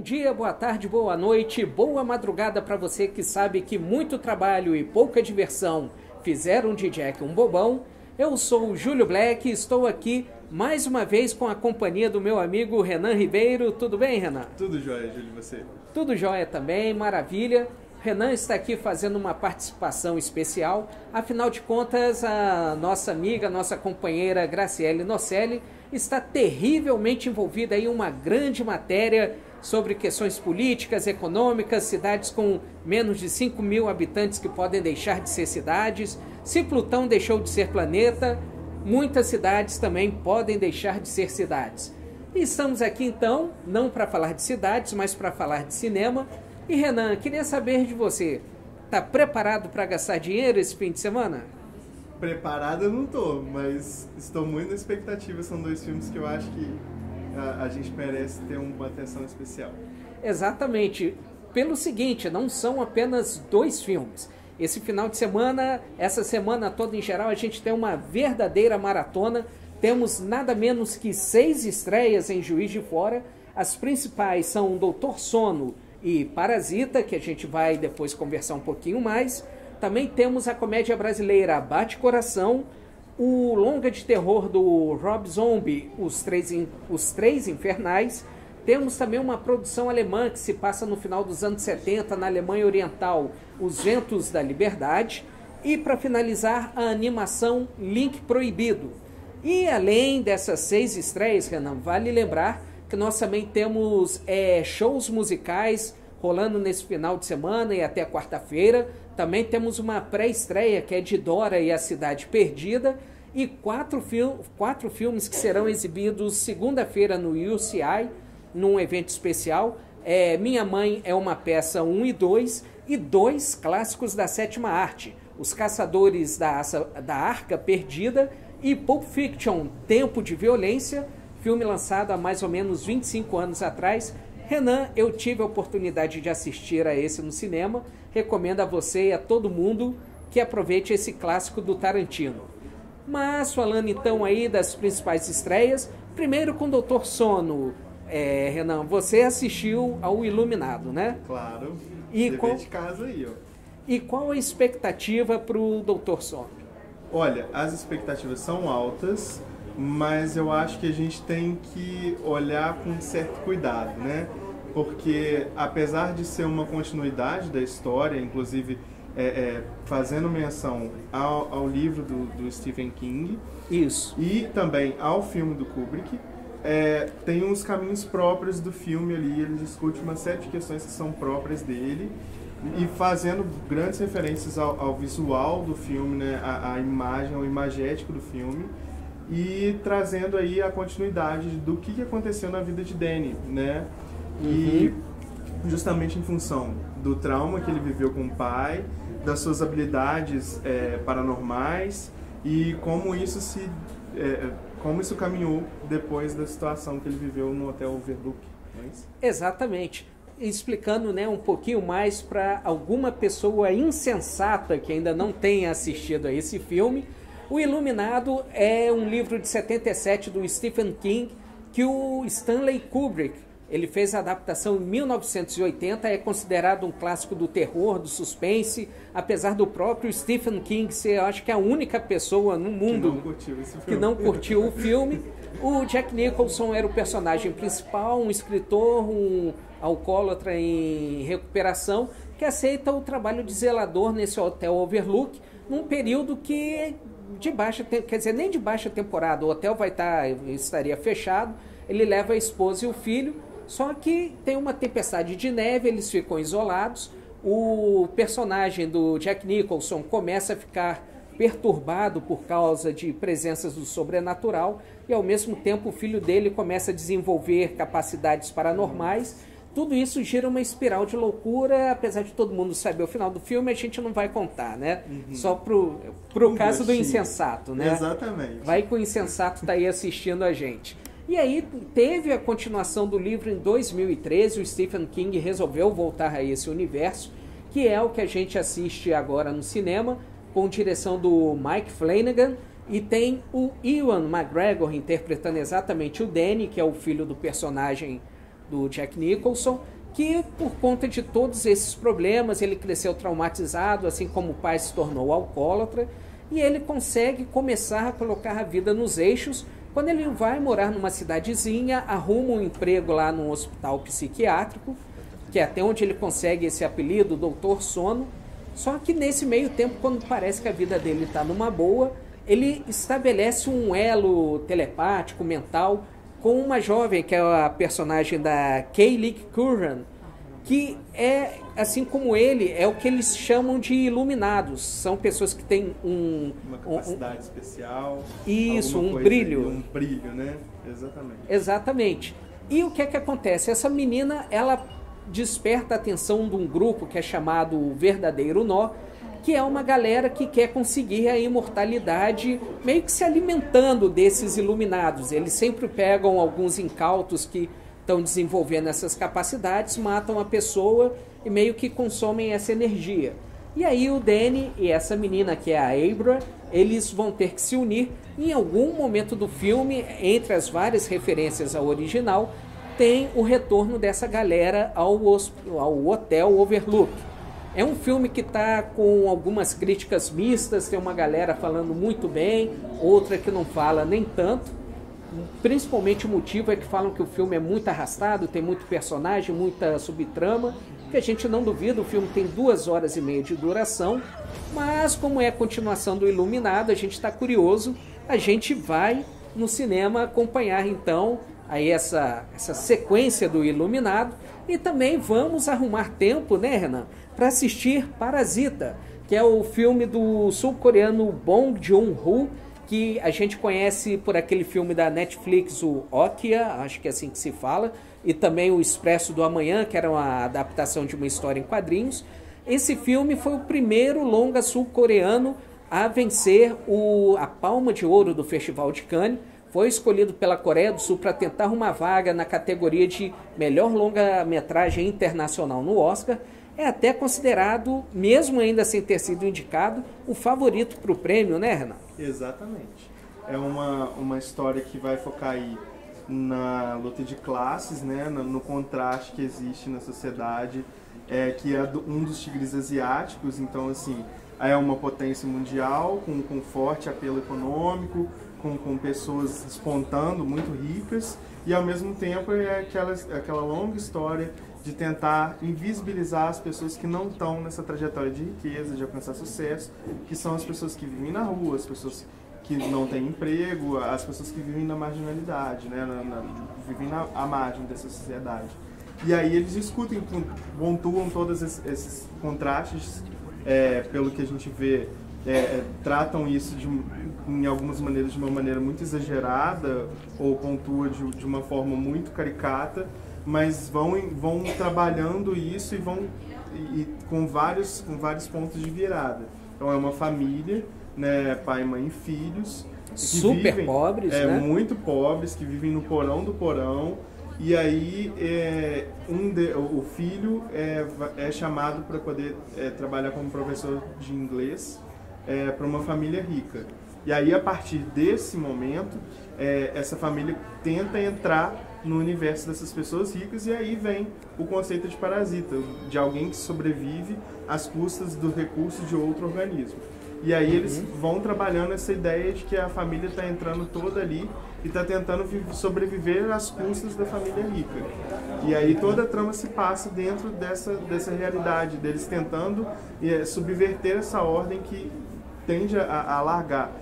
dia, boa tarde, boa noite, boa madrugada para você que sabe que muito trabalho e pouca diversão fizeram de Jack um bobão. Eu sou o Júlio Black e estou aqui mais uma vez com a companhia do meu amigo Renan Ribeiro. Tudo bem, Renan? Tudo jóia, Júlio, e você? Tudo jóia também, maravilha. Renan está aqui fazendo uma participação especial. Afinal de contas, a nossa amiga, nossa companheira Graciele Nocelli está terrivelmente envolvida em uma grande matéria sobre questões políticas, econômicas, cidades com menos de 5 mil habitantes que podem deixar de ser cidades. Se Plutão deixou de ser planeta, muitas cidades também podem deixar de ser cidades. E estamos aqui então, não para falar de cidades, mas para falar de cinema. E Renan, queria saber de você, está preparado para gastar dinheiro esse fim de semana? Preparado eu não tô, mas estou muito na expectativa. São dois filmes que eu acho que a gente merece ter uma atenção especial. Exatamente. Pelo seguinte, não são apenas dois filmes. Esse final de semana, essa semana toda em geral, a gente tem uma verdadeira maratona. Temos nada menos que 6 estreias em Juiz de Fora. As principais são Doutor Sono e Parasita, que a gente vai depois conversar um pouquinho mais. Também temos a comédia brasileira Bate Coração, o longa de terror do Rob Zombie, Os Três Infernais. Temos também uma produção alemã que se passa no final dos anos 70 na Alemanha Oriental, Os Ventos da Liberdade. E para finalizar, a animação Link Proibido. E além dessas 6 estreias, Renan, vale lembrar que nós também temos shows musicais rolando nesse final de semana e até quarta-feira. Também temos uma pré-estreia que é de Dora e a Cidade Perdida. E 4 filmes que serão exibidos segunda-feira no UCI, num evento especial. Minha Mãe é uma Peça 1 e 2 e 2 clássicos da sétima arte. Os Caçadores da Arca Perdida e Pulp Fiction, Tempo de Violência, filme lançado há mais ou menos 25 anos atrás. Renan, eu tive a oportunidade de assistir a esse no cinema. Recomendo a você e a todo mundo que aproveite esse clássico do Tarantino. Mas falando então aí das principais estreias, primeiro com Doutor Sono. Renan, você assistiu ao Iluminado, né? Claro, dever de casa aí, ó. E qual a expectativa para o Doutor Sono? Olha, as expectativas são altas, mas eu acho que a gente tem que olhar com certo cuidado, né? Porque apesar de ser uma continuidade da história, inclusive fazendo menção ao livro do Stephen King, isso, e também ao filme do Kubrick, tem uns caminhos próprios do filme ali. Ele discute uma série de questões que são próprias dele e fazendo grandes referências ao visual do filme, né? A imagem, ao imagético do filme, e trazendo aí a continuidade do que aconteceu na vida de Danny, né? E justamente em função do trauma que ele viveu com o pai, das suas habilidades paranormais e como isso caminhou depois da situação que ele viveu no Hotel Overlook. Não é isso? Exatamente. Explicando, né, um pouquinho mais para alguma pessoa insensata que ainda não tenha assistido a esse filme. O Iluminado é um livro de 77 do Stephen King que o Stanley Kubrick ele fez a adaptação em 1980, é considerado um clássico do terror, do suspense, apesar do próprio Stephen King ser, eu acho que a única pessoa no mundo que não curtiu o filme. O Jack Nicholson era o personagem principal, um escritor, um alcoólatra em recuperação, que aceita o trabalho de zelador nesse Hotel Overlook, num período que nem de baixa temporada, o hotel estaria fechado. Ele leva a esposa e o filho, só que tem uma tempestade de neve, eles ficam isolados. O personagem do Jack Nicholson começa a ficar perturbado por causa de presenças do sobrenatural e ao mesmo tempo o filho dele começa a desenvolver capacidades paranormais. Tudo isso gira uma espiral de loucura, apesar de todo mundo saber o final do filme, a gente não vai contar, né? Só pro caso do insensato, né? Exatamente. Vai que o insensato tá aí assistindo a gente. E aí teve a continuação do livro em 2013, o Stephen King resolveu voltar a esse universo, que é o que a gente assiste agora no cinema, com direção do Mike Flanagan, e tem o Ewan McGregor interpretando exatamente o Danny, que é o filho do personagem do Jack Nicholson, que por conta de todos esses problemas, ele cresceu traumatizado, assim como o pai se tornou alcoólatra, e ele consegue começar a colocar a vida nos eixos quando ele vai morar numa cidadezinha, arruma um emprego lá num hospital psiquiátrico, que é até onde ele consegue esse apelido, Doutor Sono. Só que nesse meio tempo, quando parece que a vida dele está numa boa, ele estabelece um elo telepático, mental, com uma jovem, que é a personagem da Kaylee Curran, que é, assim como ele, é o que eles chamam de iluminados. São pessoas que têm uma capacidade especial. Isso, um brilho. Um brilho, né? Exatamente. Exatamente. E o que é que acontece? Essa menina, ela desperta a atenção de um grupo que é chamado Verdadeiro Nó, que é uma galera que quer conseguir a imortalidade, meio que se alimentando desses iluminados. Eles sempre pegam alguns incautos que estão desenvolvendo essas capacidades, matam a pessoa e meio que consomem essa energia. E aí o Danny e essa menina, que é a Abra, eles vão ter que se unir. Em algum momento do filme, entre as várias referências ao original, tem o retorno dessa galera ao Hotel Overlook. É um filme que está com algumas críticas mistas, tem uma galera falando muito bem, outra que não fala nem tanto. Principalmente o motivo é que falam que o filme é muito arrastado, tem muito personagem, muita subtrama, que a gente não duvida, o filme tem 2 horas e meia de duração, mas como é a continuação do Iluminado, a gente está curioso, a gente vai no cinema acompanhar então aí essa sequência do Iluminado, e também vamos arrumar tempo, né, Renan, para assistir Parasita, que é o filme do sul-coreano Bong Joon-ho, que a gente conhece por aquele filme da Netflix, o Okja, acho que é assim que se fala, e também o Expresso do Amanhã, que era uma adaptação de uma história em quadrinhos. Esse filme foi o primeiro longa sul-coreano a vencer a Palma de Ouro do Festival de Cannes. Foi escolhido pela Coreia do Sul para tentar uma vaga na categoria de melhor longa-metragem internacional no Oscar. É até considerado, mesmo ainda sem ter sido indicado, o favorito para o prêmio, né, Renan? Exatamente. É uma história que vai focar aí na luta de classes, né, no contraste que existe na sociedade, que é um dos tigres asiáticos. Então, assim, é uma potência mundial com forte apelo econômico, com pessoas despontando, muito ricas, e ao mesmo tempo é aquela longa história de tentar invisibilizar as pessoas que não estão nessa trajetória de riqueza, de alcançar sucesso, que são as pessoas que vivem na rua, as pessoas que não têm emprego, as pessoas que vivem na marginalidade, né, vivem à margem dessa sociedade. E aí eles discutem, pontuam todos esses contrastes, pelo que a gente vê, tratam isso em algumas maneiras de uma maneira muito exagerada, ou pontua de uma forma muito caricata, mas vão trabalhando isso e com vários pontos de virada. Então é uma família, né, pai, mãe e filhos, super pobres, né? Muito pobres, que vivem no porão do porão. E aí o filho é chamado para poder trabalhar como professor de inglês para uma família rica. E aí, a partir desse momento, essa família tenta entrar no universo dessas pessoas ricas, e aí vem o conceito de parasita, de alguém que sobrevive às custas dos recursos de outro organismo. E aí eles vão trabalhando essa ideia de que a família está entrando toda ali e está tentando sobreviver às custas da família rica. E aí toda a trama se passa dentro dessa realidade, deles tentando subverter essa ordem que tende a alargar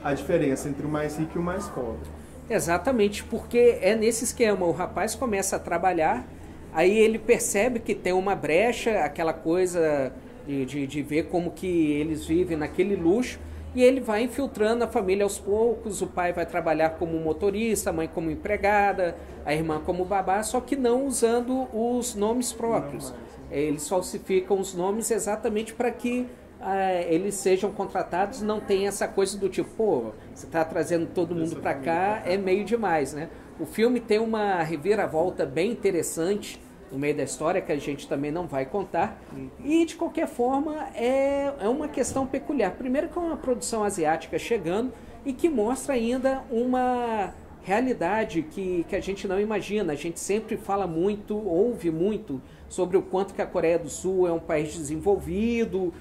a diferença entre o mais rico e o mais pobre. Exatamente, porque é nesse esquema, o rapaz começa a trabalhar, aí ele percebe que tem uma brecha, aquela coisa de ver como que eles vivem naquele luxo, e ele vai infiltrando a família aos poucos. O pai vai trabalhar como motorista, a mãe como empregada, a irmã como babá, só que não usando os nomes próprios. Eles falsificam os nomes exatamente para que eles sejam contratados, não tem essa coisa do tipo, pô, você está trazendo todo mundo para cá, é meio demais, né? O filme tem uma reviravolta bem interessante no meio da história, que a gente também não vai contar, e de qualquer forma é uma questão peculiar. Primeiro que é uma produção asiática chegando e que mostra ainda uma realidade que a gente não imagina. A gente sempre fala muito, ouve muito sobre o quanto que a Coreia do Sul é um país desenvolvido,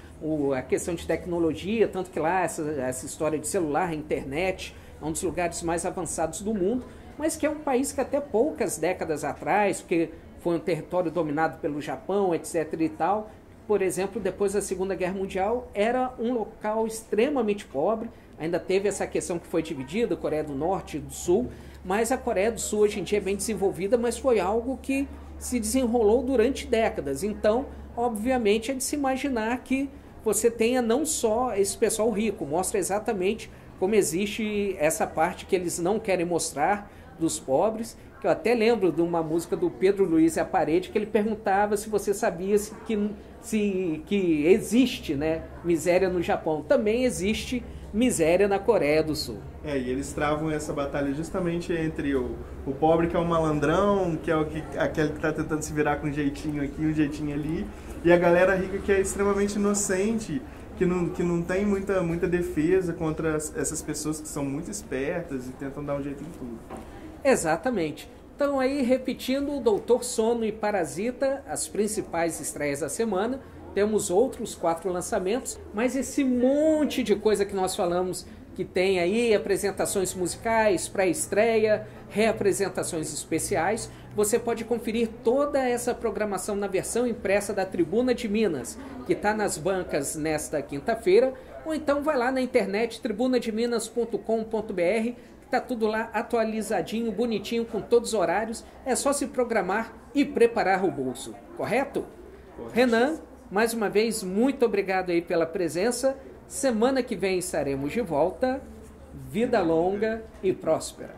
a questão de tecnologia, tanto que lá essa história de celular, internet, é um dos lugares mais avançados do mundo, mas que é um país que até poucas décadas atrás, porque foi um território dominado pelo Japão, etc. e tal, por exemplo, depois da Segunda Guerra Mundial, era um local extremamente pobre. Ainda teve essa questão que foi dividida, Coreia do Norte e do Sul, mas a Coreia do Sul hoje em dia é bem desenvolvida, mas foi algo que se desenrolou durante décadas. Então, obviamente, é de se imaginar que você tenha não só esse pessoal rico, mostra exatamente como existe essa parte que eles não querem mostrar dos pobres, que eu até lembro de uma música do Pedro Luiz e a Parede, que ele perguntava se você sabia que existe, né, miséria no Japão. Também existe miséria na Coreia do Sul. E eles travam essa batalha justamente entre o pobre, que é um malandrão, que é aquele que está tentando se virar com um jeitinho aqui, um jeitinho ali, e a galera rica que é extremamente inocente, que não tem muita defesa contra essas pessoas que são muito espertas e tentam dar um jeito em tudo. Exatamente. Então aí, repetindo, Doutor Sono e Parasita, as principais estreias da semana. Temos outros 4 lançamentos, mas esse monte de coisa que nós falamos, que tem aí apresentações musicais, pré-estreia, reapresentações especiais, você pode conferir toda essa programação na versão impressa da Tribuna de Minas, que está nas bancas nesta quinta-feira, ou então vai lá na internet, tribunademinas.com.br, está tudo lá atualizadinho, bonitinho, com todos os horários, é só se programar e preparar o bolso, correto? Renan, mais uma vez, muito obrigado aí pela presença. Semana que vem estaremos de volta. Vida longa e próspera.